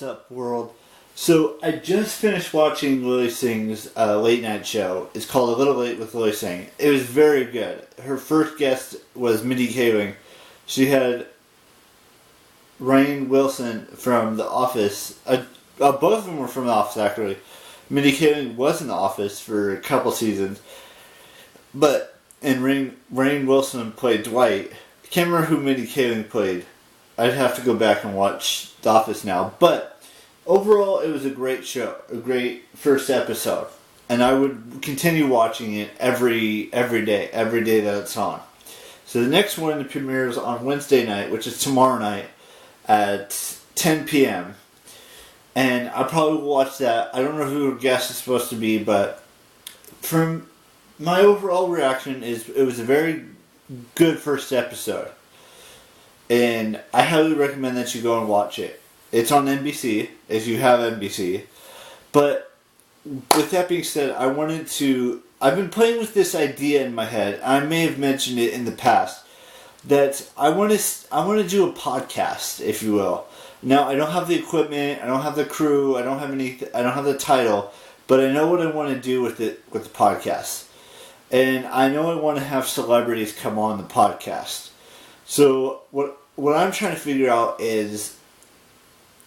what's up, world? So, I just finished watching Lily Singh's late night show. It's called A Little Late with Lily Singh. It was very good. Her first guest was Mindy Kaling. She had Rainn Wilson from The Office. Both of them were from The Office, actually. Mindy Kaling was in The Office for a couple seasons. And Rainn Wilson played Dwight. I can't remember who Mindy Kaling played. I'd have to go back and watch The Office now. But overall, it was a great show. A great first episode. And I would continue watching it every day that it's on. So the next one premieres on Wednesday night, which is tomorrow night at 10 p.m. And I'll probably watch that. I don't know who her guest is supposed to be, but from my overall reaction is it was a very good first episode. And I highly recommend that you go and watch it. It's on NBC, if you have NBC. But with that being said, I've been playing with this idea in my head. I may have mentioned it in the past. That I want to do a podcast, if you will. Now, I don't have the equipment, I don't have the crew, I don't have the title, but I know what I want to do with the podcast. And I know I want to have celebrities come on the podcast. So what I'm trying to figure out is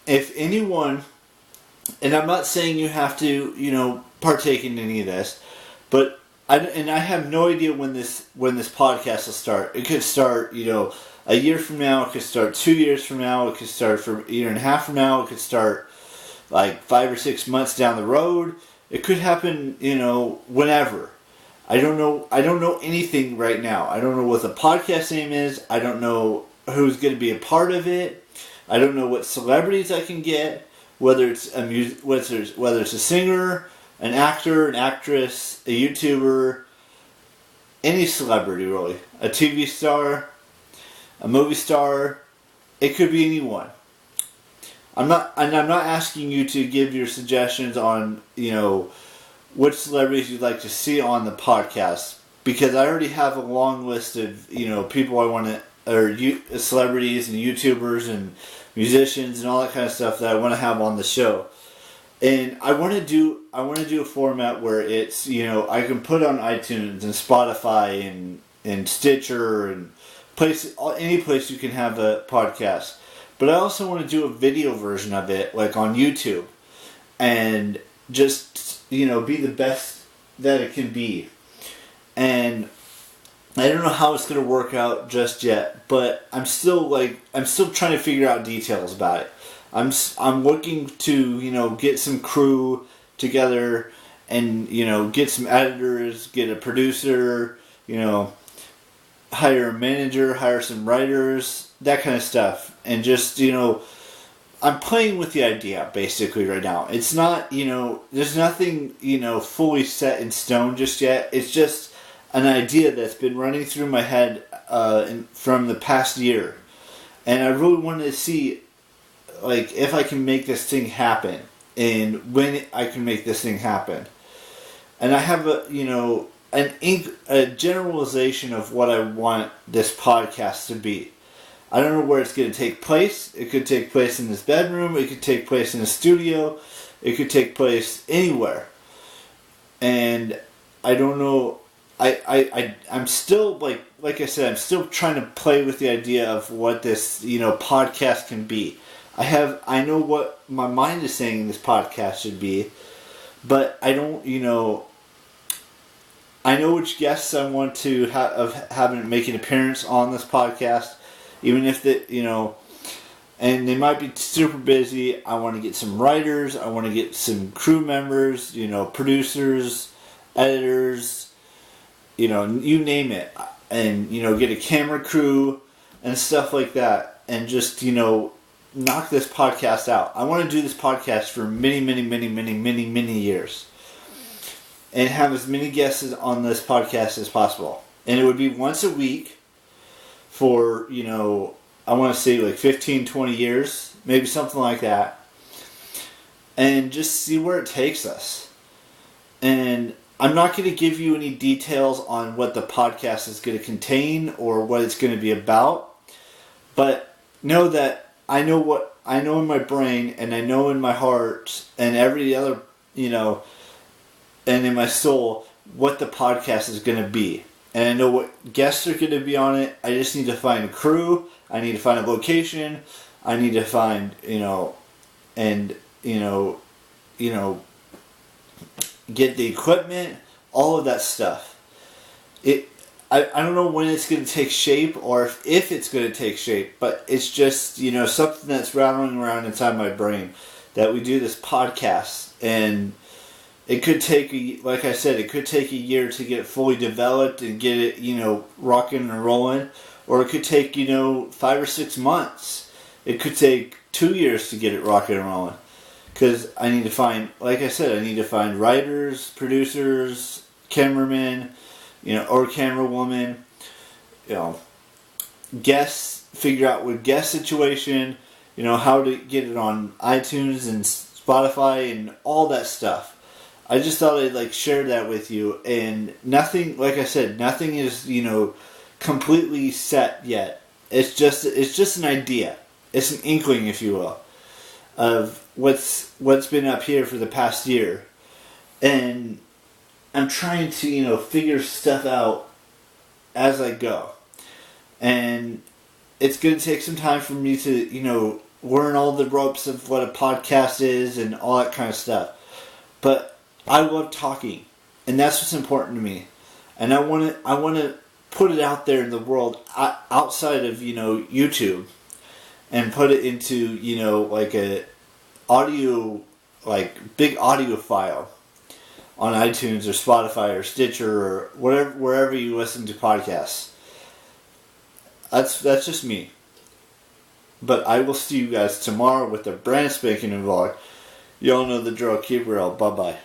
if anyone, and I'm not saying you have to, partake in any of this, but I have no idea when this podcast will start. It could start, a year from now. It could start 2 years from now. It could start for a year and a half from now. It could start like 5 or 6 months down the road. It could happen, whenever. I don't know anything right now. I don't know what the podcast name is. I don't know who's going to be a part of it. I don't know what celebrities I can get. Whether it's a singer, an actor, an actress, a YouTuber, any celebrity really, a TV star, a movie star. It could be anyone. I'm not asking you to give your suggestions on which celebrities you'd like to see on the podcast, because I already have a long list of people I want to, or celebrities and YouTubers and musicians and all that kind of stuff that I want to have on the show. And I want to do a format where it's I can put on iTunes and Spotify and Stitcher and any place you can have a podcast. But I also want to do a video version of it, like on YouTube, and just be the best that it can be. And I don't know how it's going to work out just yet, but I'm still trying to figure out details about it. I'm looking to get some crew together and get some editors, get a producer, hire a manager, hire some writers, that kind of stuff, and just I'm playing with the idea basically right now. It's not there's nothing fully set in stone just yet. It's just an idea that's been running through my head from the past year, and I really wanted to see if I can make this thing happen, and when I can make this thing happen. And I have a generalization of what I want this podcast to be. I don't know where it's going to take place. It could take place in this bedroom. It could take place in a studio. It could take place anywhere. And I don't know. I'm still, like I said, I'm still trying to play with the idea of what this, podcast can be. I know what my mind is saying this podcast should be, but I don't, I know which guests I want to make an appearance on this podcast, even if and they might be super busy. I want to get some writers, I want to get some crew members, producers, editors, you name it, and, get a camera crew and stuff like that, and just, knock this podcast out. I want to do this podcast for many, many, many, many, many, many years. And have as many guests on this podcast as possible. And it would be once a week for, I want to say 15, 20 years. Maybe something like that. And just see where it takes us. And I'm not going to give you any details on what the podcast is going to contain or what it's going to be about. But know that I know in my brain, and I know in my heart, and every other, and in my soul, what the podcast is going to be. And I know what guests are going to be on it. I just need to find a crew. I need to find a location. I need to find, and, get the equipment, all of that stuff. I don't know when it's going to take shape or if it's going to take shape, but it's just, something that's rattling around inside my brain that we do this podcast. And it could take, like I said, it could take a year to get it fully developed and get it, rocking and rolling. Or it could take, 5 or 6 months. It could take 2 years to get it rocking and rolling. Because I need to find, like I said, I need to find writers, producers, cameramen, or camera woman, guests, figure out with guest situation, how to get it on iTunes and Spotify and all that stuff. I just thought I'd share that with you, and nothing, like I said, nothing is, completely set yet. It's just an idea. It's an inkling, if you will, of what's been up here for the past year. And I'm trying to, figure stuff out as I go. And it's going to take some time for me to, learn all the ropes of what a podcast is and all that kind of stuff. But I love talking, and that's what's important to me. And I want to put it out there in the world outside of, YouTube, and put it into, a audio, big audio file on iTunes or Spotify or Stitcher or wherever you listen to podcasts. That's just me. But I will see you guys tomorrow with a brand spanking new vlog. Y'all know the drill. Keep real. Bye bye.